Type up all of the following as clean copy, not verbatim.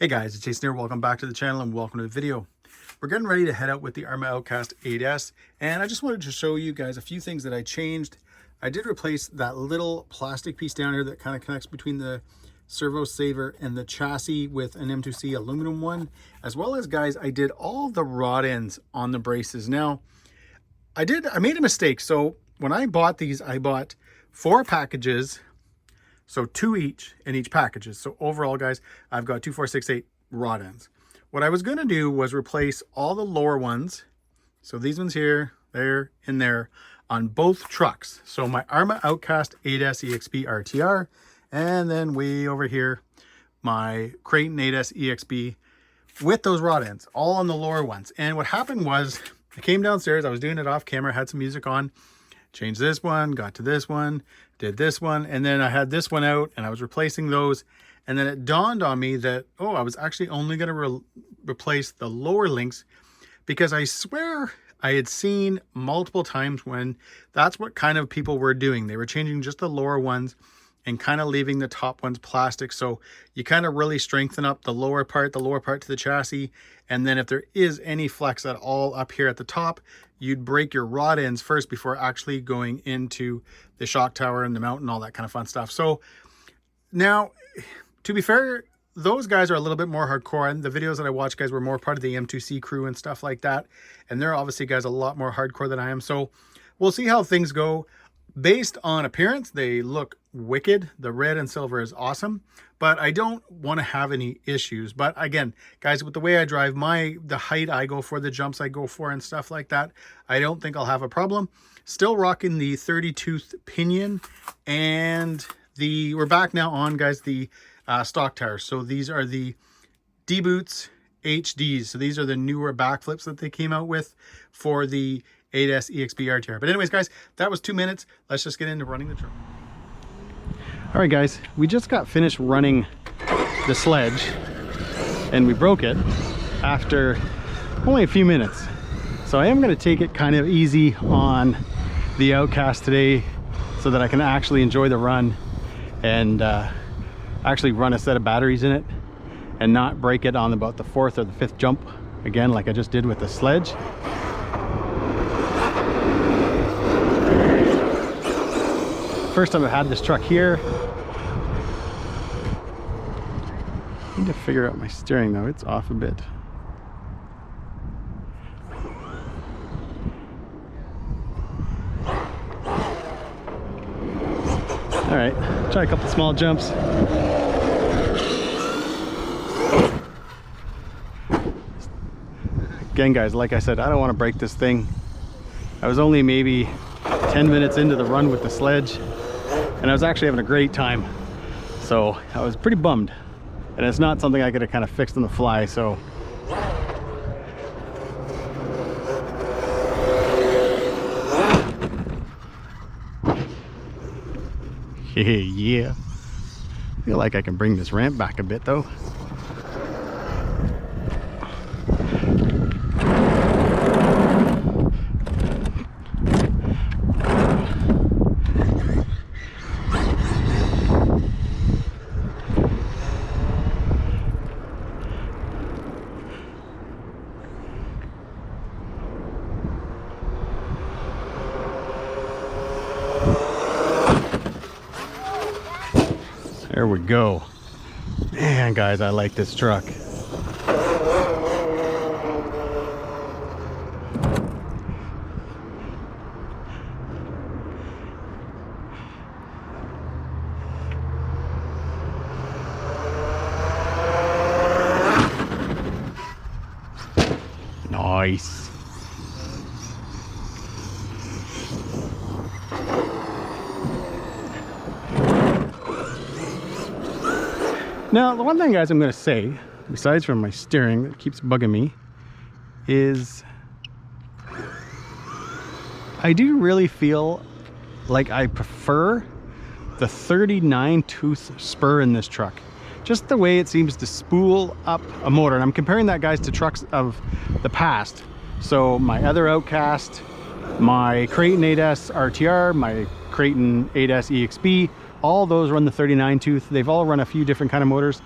Hey guys, it's Jason here. Welcome back to the channel and welcome to the video. We're getting ready to head out with the Arrma Outcast 8S, and I just wanted to show you guys a few things that I changed. I did replace that little plastic piece down here that kind of connects between the servo saver and the chassis with an M2C aluminum one, as well as, guys, I did all the rod ends on the braces. Now, I made a mistake. So when I bought these, I bought 4 packages. So 2 each in each packages. So overall, guys, I've got 2, 4, 6, 8 rod ends. What I was going to do was replace all the lower ones. So these ones here, there, and there on both trucks. So my Arrma Outcast 8S EXB RTR, and then way over here, my Creighton 8S EXB with those rod ends, all on the lower ones. And what happened was I came downstairs, I was doing it off camera, had some music on, changed this one, got to this one, did this one, and then I had this one out and I was replacing those. And then it dawned on me that, oh, I was actually only going to replace the lower links, because I swear I had seen multiple times when that's what kind of people were doing. They were changing just the lower ones and kind of leaving the top ones plastic. So you kind of really strengthen up the lower part to the chassis. And then if there is any flex at all up here at the top, you'd break your rod ends first before actually going into the shock tower and the mount and all that kind of fun stuff. So now, to be fair, those guys are a little bit more hardcore, and the videos that I watch, guys, were more part of the M2C crew and stuff like that. And they're obviously, guys, a lot more hardcore than I am. So we'll see how things go. Based on appearance, they look wicked. The red and silver is awesome, but I don't want to have any issues. But again, guys, with the way I drive, the height I go for, the jumps I go for and stuff like that, I don't think I'll have a problem. Still rocking the 30-tooth pinion, and we're back now on, guys, the stock tires. So these are the D-Boots HDs. So these are the newer backflips that they came out with for the 8S EXB RTR. But anyways, guys, that was 2 minutes. Let's just get into running the truck. All right, guys, we just got finished running the sledge and we broke it after only a few minutes. So I am going to take it kind of easy on the Outcast today so that I can actually enjoy the run and actually run a set of batteries in it and not break it on about the 4th or the 5th jump again, like I just did with the sledge. First time I've had this truck here. I need to figure out my steering though, it's off a bit. All right, try a couple small jumps. Again, guys, like I said, I don't want to break this thing. I was only maybe 10 minutes into the run with the sledge, and I was actually having a great time. So I was pretty bummed. And it's not something I could have kind of fixed on the fly, so. Yeah. I feel like I can bring this ramp back a bit though. There we go. Man, guys, I like this truck. Nice. Now, the one thing, guys, I'm going to say, besides from my steering that keeps bugging me, is I do really feel like I prefer the 39-tooth spur in this truck. Just the way it seems to spool up a motor. And I'm comparing that, guys, to trucks of the past. So my other Outcast, my Creighton 8S RTR, my Creighton 8S EXB, all those run the 39 tooth. They've all run a few different kind of motors.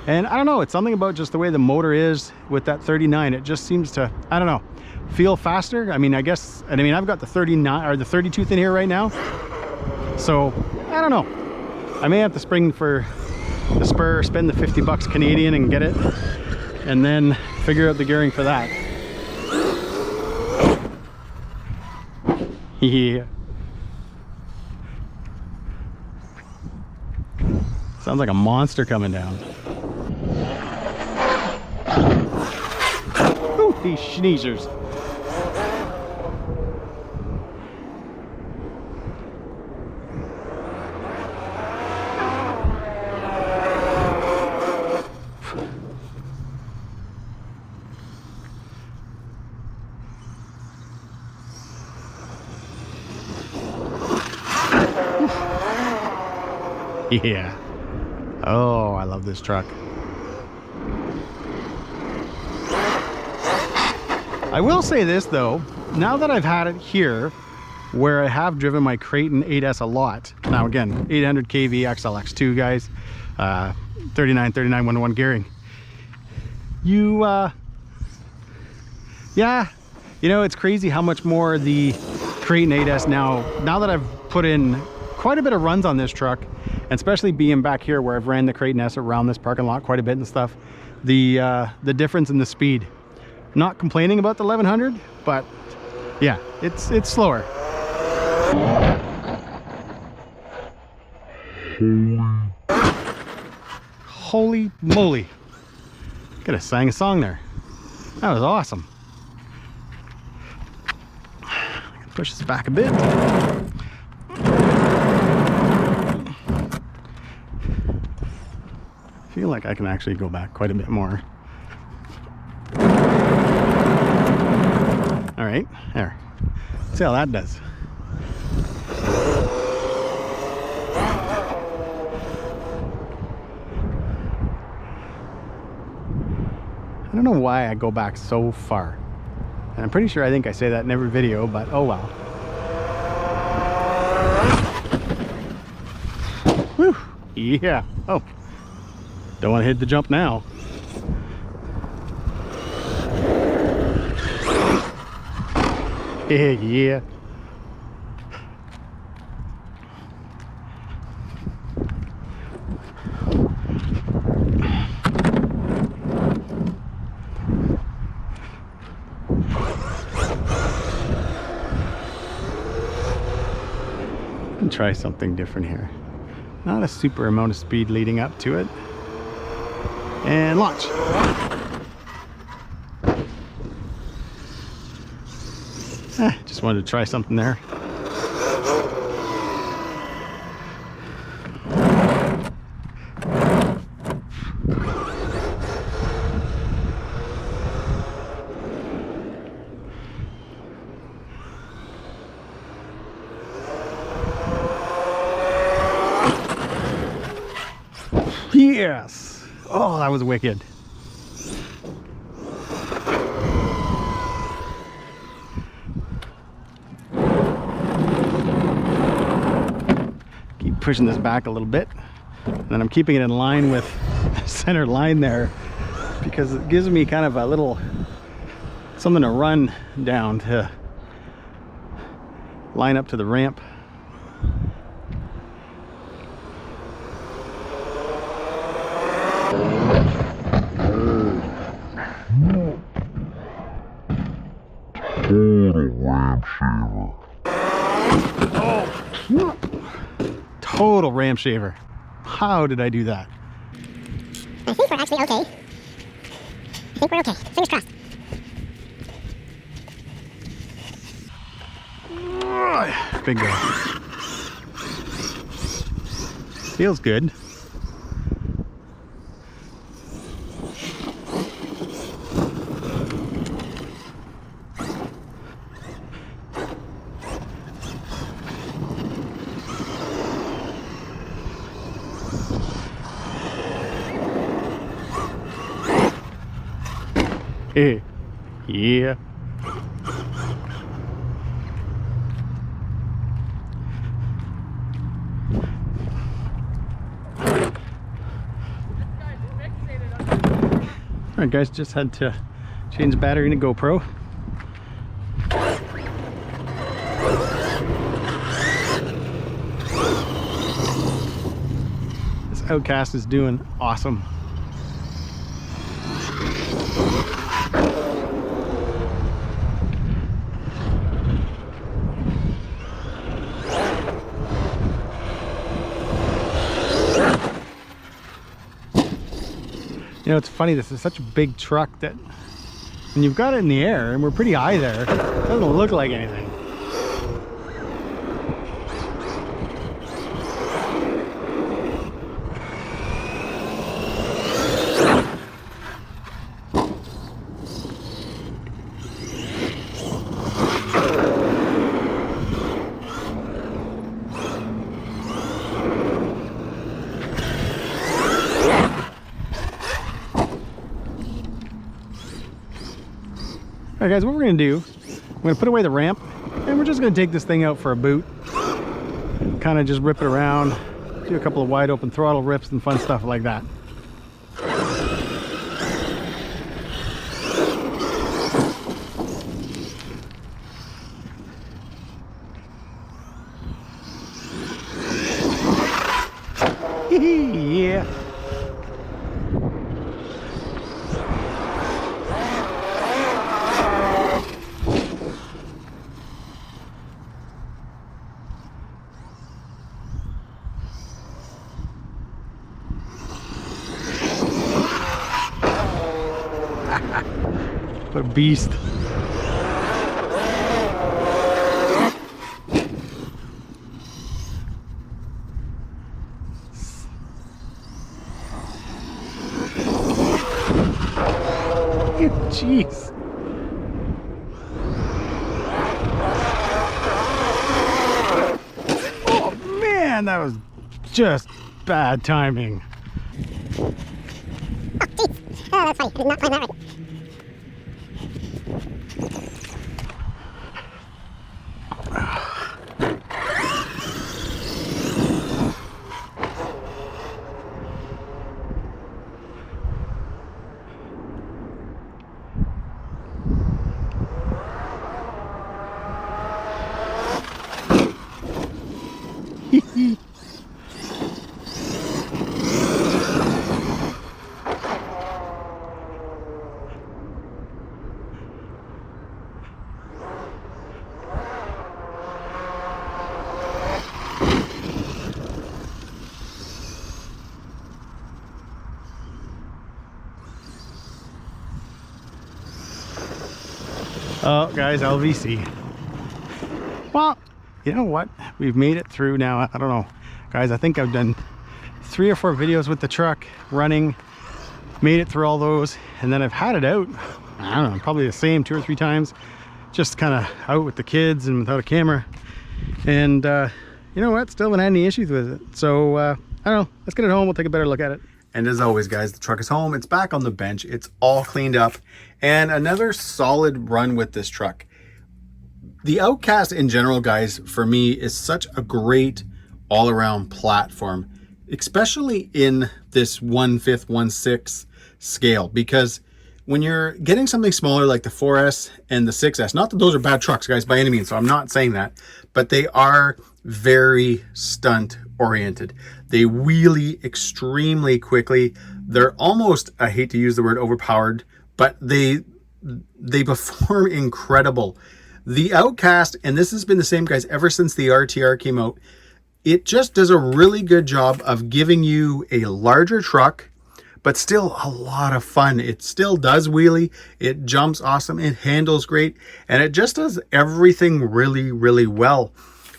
And I don't know, it's something about just the way the motor is with that 39. It just seems to, I don't know, feel faster. I mean, I guess, and I mean, I've got the 39 or the 30 tooth in here right now. So I don't know. I may have to spring for the spur, spend the 50 bucks Canadian and get it, and then figure out the gearing for that. Yeah. Sounds like a monster coming down. Ooh, these sneezers. Yeah. Oh, I love this truck. I will say this though, now that I've had it here, where I have driven my Creighton 8S a lot. Now again, 800 kV XLX2 guys, 39 101 gearing. Yeah, you know, it's crazy how much more the Creighton 8S now that I've put in quite a bit of runs on this truck, and especially being back here where I've ran the Creighton S around this parking lot quite a bit and stuff, the difference in the speed. Not complaining about the 1100, but yeah, it's slower. Holy moly. Could have sang a song there. That was awesome. Push this back a bit. I feel like I can actually go back quite a bit more. All right, there. See how that does. I don't know why I go back so far. And I'm pretty sure I think I say that in every video, but oh well. Whew, yeah. Oh, don't want to hit the jump now. Yeah. Try something different here. Not a super amount of speed leading up to it. And launch. Just wanted to try something there. Yes! Oh, that was wicked. Keep pushing this back a little bit. And then I'm keeping it in line with the center line there, because it gives me kind of a little something to run down to line up to the ramp. Total ramp shaver. How did I do that? I think we're actually okay. I think we're okay. Fingers crossed. Big go. Feels good. Yeah. Alright guys, just had to change the battery in a GoPro. This Outcast is doing awesome. You know, it's funny, this is such a big truck that when you've got it in the air, and we're pretty high there, it doesn't look like anything. All right guys, what we're gonna do, I'm gonna put away the ramp and we're just gonna take this thing out for a boot. Kind of just rip it around, do a couple of wide open throttle rips and fun stuff like that. Yeah. What a beast. Jeez. Oh man, that was just bad timing. Oh, jeez. Oh, that's funny. I did not find that right. Oh, guys, LVC. Well, you know what? We've made it through now. I don't know. Guys, I think I've done 3 or 4 videos with the truck running, made it through all those, and then I've had it out, I don't know, probably the same 2 or 3 times, just kind of out with the kids and without a camera. And you know what? Still haven't had any issues with it. So, I don't know. Let's get it home. We'll take a better look at it. And as always, guys, the truck is home. It's back on the bench. It's all cleaned up. And another solid run with this truck. The Outcast in general, guys, for me, is such a great all-around platform, especially in this 1/5, 1/6 scale. Because when you're getting something smaller like the 4S and the 6S, not that those are bad trucks, guys, by any means, so I'm not saying that, but they are very stunt oriented. They wheelie extremely quickly. They're almost, I hate to use the word overpowered, but they perform incredible. The Outcast, and this has been the same, guys, ever since the RTR came out, it just does a really good job of giving you a larger truck, but still a lot of fun. It still does wheelie, it jumps awesome, it handles great, and it just does everything really, really well.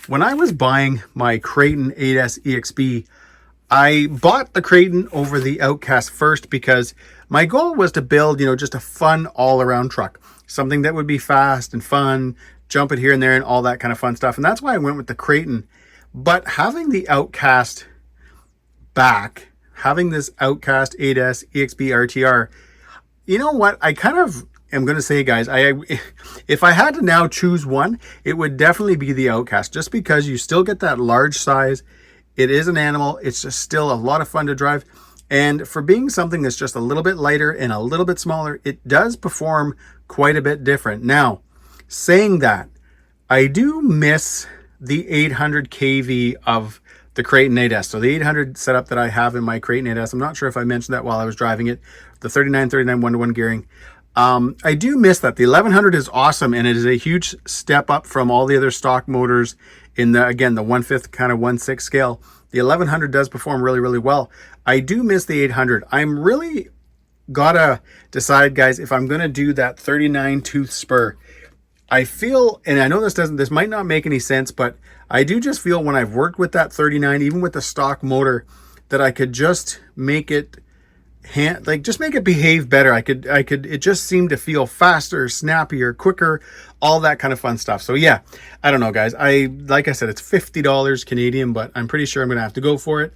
When I was buying my Creighton 8S EXB, I bought the Creighton over the Outcast first because my goal was to build, you know, just a fun all-around truck. Something that would be fast and fun, jump it here and there and all that kind of fun stuff. And that's why I went with the Creighton. But having the Outcast back, having this Outcast 8S EXB RTR, you know what? I kind of am going to say, guys, if I had to now choose one, it would definitely be the Outcast, just because you still get that large size. It is an animal. It's just still a lot of fun to drive. And for being something that's just a little bit lighter and a little bit smaller, it does perform quite a bit different. Now, saying that, I do miss the 800 kV of the Kraton 8S. So the 800 setup that I have in my Kraton 8S, I'm not sure if I mentioned that while I was driving it, the 3939 1-to-1 gearing. I do miss that. The 1100 is awesome, and it is a huge step up from all the other stock motors in the, again, the 1/5 kind of 1/6 scale. The 1100 does perform really, really well. I do miss the 800. I'm really gotta decide, guys, if I'm gonna do that 39 tooth spur. I feel, and I know this might not make any sense, but I do just feel when I've worked with that 39, even with the stock motor, that I could just make it just make it behave better. It just seemed to feel faster, snappier, quicker, all that kind of fun stuff. So yeah, I don't know, guys. Like I said, it's $50 Canadian, but I'm pretty sure I'm gonna have to go for it.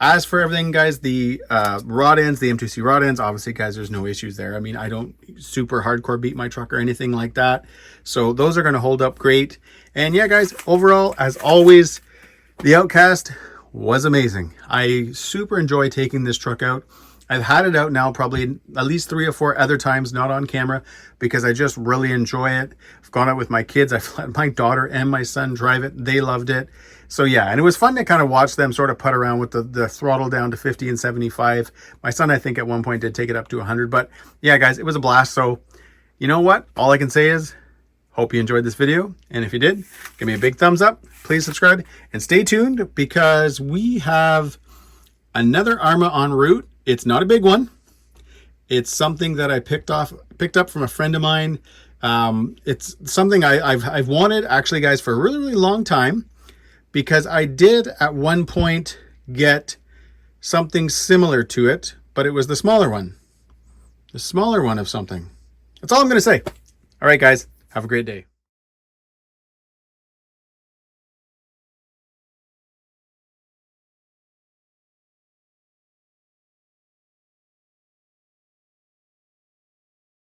As for everything, guys, the rod ends, the M2C rod ends, obviously, guys, there's no issues there. I mean, I don't super hardcore beat my truck or anything like that. So those are going to hold up great. And yeah, guys, overall, as always, the Outcast was amazing. I super enjoy taking this truck out. I've had it out now probably at least 3 or 4 other times, not on camera, because I just really enjoy it. I've gone out with my kids. I've let my daughter and my son drive it. They loved it. So yeah, and it was fun to kind of watch them sort of putt around with the throttle down to 50 and 75. My son, I think, at one point did take it up to 100. But yeah, guys, it was a blast. So you know what? All I can say is, hope you enjoyed this video. And if you did, give me a big thumbs up. Please subscribe and stay tuned, because we have another Arrma en route. It's not a big one. It's something that I picked up from a friend of mine. It's something I've wanted, actually, guys, for a really, really long time, because I did at one point get something similar to it, but it was the smaller one. The smaller one of something. That's all I'm going to say. All right, guys, have a great day.